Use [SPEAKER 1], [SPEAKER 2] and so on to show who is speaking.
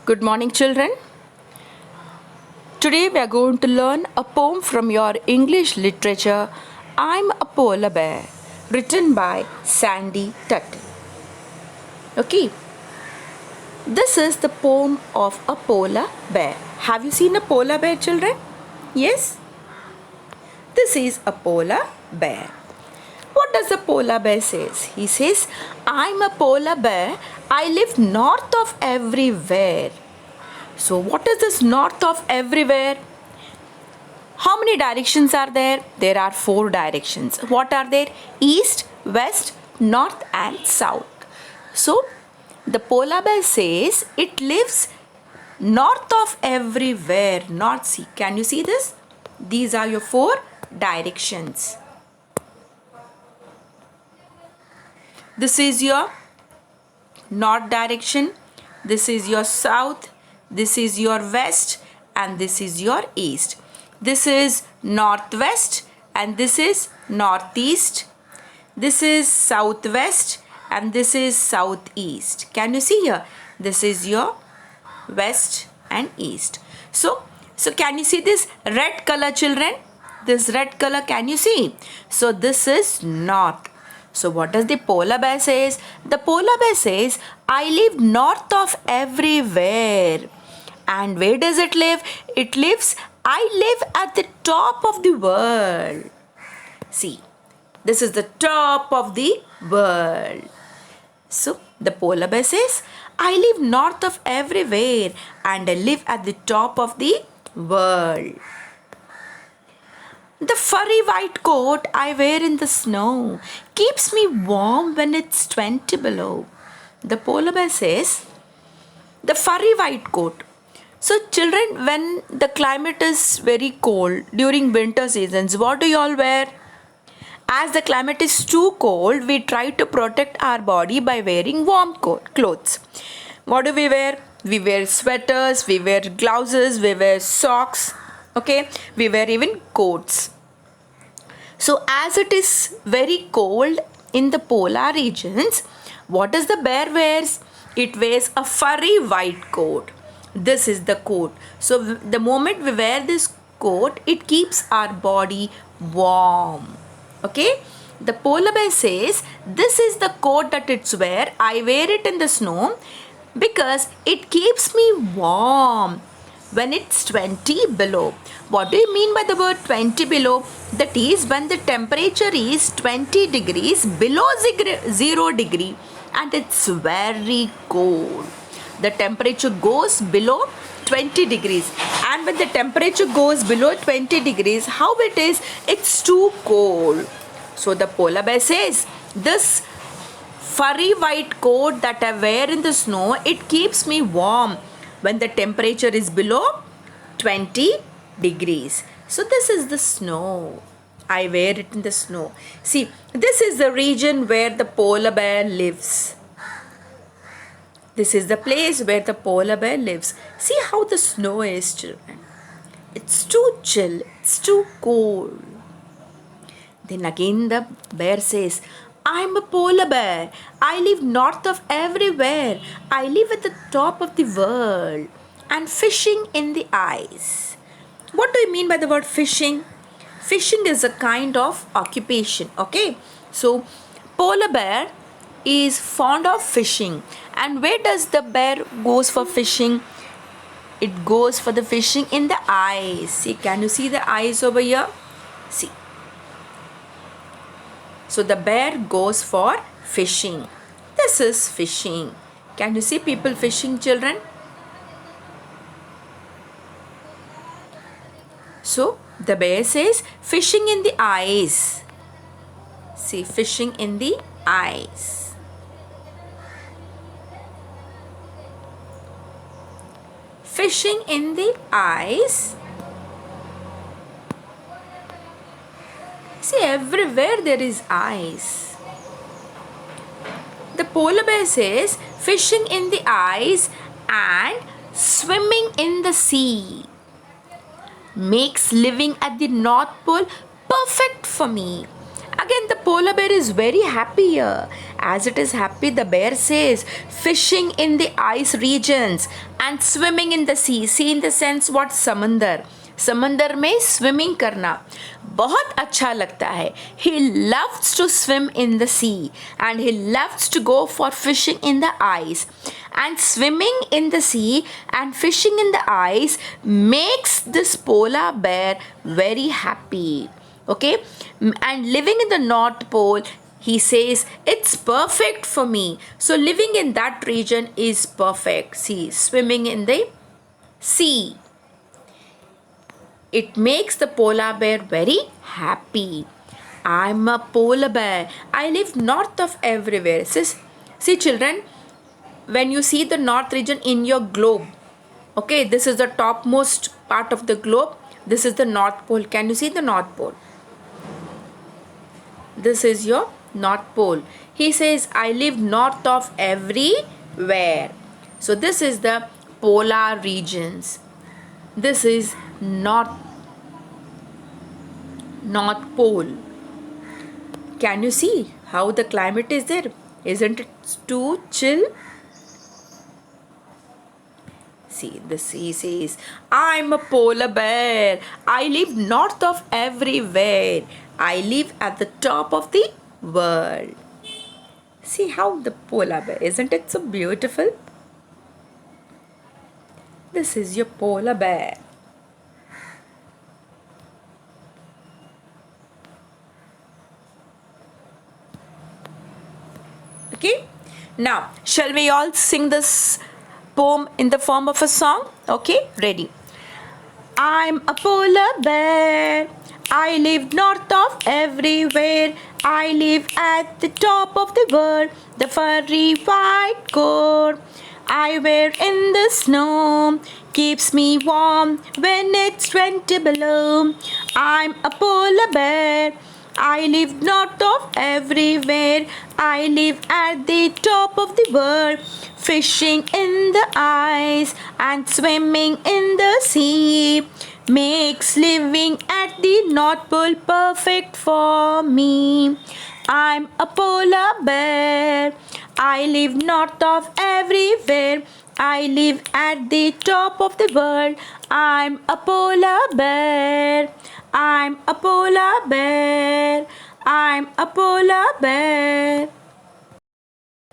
[SPEAKER 1] Good morning, children. Today we are going to learn a poem from your English literature, I'm a Polar Bear, written by Sandy Tutton. Okay, this is the poem of a polar bear. Have you seen a polar bear, children? Yes? This is a polar bear. What does the polar bear says? He says, I'm a polar bear. I live north of everywhere. So what is this north of everywhere? How many directions are there? There are 4 directions. What are there? East, west, north and south. So the polar bear says it lives north of everywhere. North sea. Can you see this? These are your 4 directions. This is your north direction. This is your south. This is your west and this is your east. This is northwest and this is northeast. This is southwest and this is southeast. Can you see here? This is your west and east. So can you see this red color, children? This red color, can you see? So this is north. So what does the polar bear says? The polar bear says, I live north of everywhere. And where does it live? It lives, I live at the top of the world. See, this is the top of the world. So the polar bear says, I live north of everywhere and I live at the top of the world. The furry white coat I wear in the snow keeps me warm when it's 20 below. The polar bear says, the furry white coat. So children, when the climate is very cold during winter seasons, what do you all wear? As the climate is too cold, we try to protect our body by wearing warm clothes. What do we wear? We wear sweaters, we wear gloves, we wear socks. Okay, we wear even coats. So as it is very cold in the polar regions, what does the bear wears? It wears a furry white coat. This is the coat. So the moment we wear this coat, it keeps our body warm. Okay, the polar bear says, this is the coat that it's wear. I wear it in the snow because it keeps me warm when it's 20 below. What do you mean by the word 20 below? That is when the temperature is 20 degrees below 0 degree and it's very cold. The temperature goes below 20 degrees, and when the temperature goes below 20 degrees, how it is? It's too cold. So the polar bear says, this furry white coat that I wear in the snow, it keeps me warm when the temperature is below 20 degrees. So this is the snow. I wear it in the snow. See, this is the region where the polar bear lives. This is the place where the polar bear lives. See how the snow is, children. It's too chill. It's too cold. Then again the bear says, I'm a polar bear. I live north of everywhere. I live at the top of the world. And fishing in the ice. What do you mean by the word fishing? Fishing is a kind of occupation. Okay. So polar bear is fond of fishing. And where does the bear goes for fishing? It goes for the fishing in the ice. See, can you see the ice over here? See. So the bear goes for fishing. This is fishing. Can you see people fishing, children? So the bear says fishing in the ice. See, fishing in the ice. Fishing in the ice. See, everywhere there is ice. The polar bear says fishing in the ice and swimming in the sea makes living at the North Pole perfect for me. Again, the polar bear is very happy here. As it is happy, the bear says, fishing in the ice regions and swimming in the sea. Sea in the sense what? समंदर. समंदर में swimming करना बहुत अच्छा लगता है. He loves to swim in the sea and he loves to go for fishing in the ice. And swimming in the sea and fishing in the ice makes this polar bear very happy. Okay, and living in the North Pole, he says it's perfect for me. So living in that region is perfect. See, swimming in the sea, it makes the polar bear very happy. I'm a polar bear. I live north of everywhere. See children, when you see the north region in your globe, okay, this is the topmost part of the globe. This is the North Pole. Can you see the North Pole? This is your North Pole. He says, I live north of everywhere. So this is the polar regions. This is North Pole. Can you see how the climate is there? Isn't it too chill? See, this he says, I'm a polar bear. I live north of everywhere. I live at the top of the world. See how the polar bear, isn't it so beautiful? This is your polar bear. Okay, now shall we all sing this poem in the form of a song? Okay, ready. I'm a polar bear. I live north of everywhere. I live at the top of the world. The furry white coat I wear in the snow keeps me warm when it's 20 below. I'm a polar bear. I live north of everywhere. I live at the top of the world, fishing in the ice and swimming in the sea. Makes living at the North Pole perfect for me. I'm a polar bear. I live north of everywhere. I live at the top of the world. I'm a polar bear. I'm a polar bear. I'm a polar bear.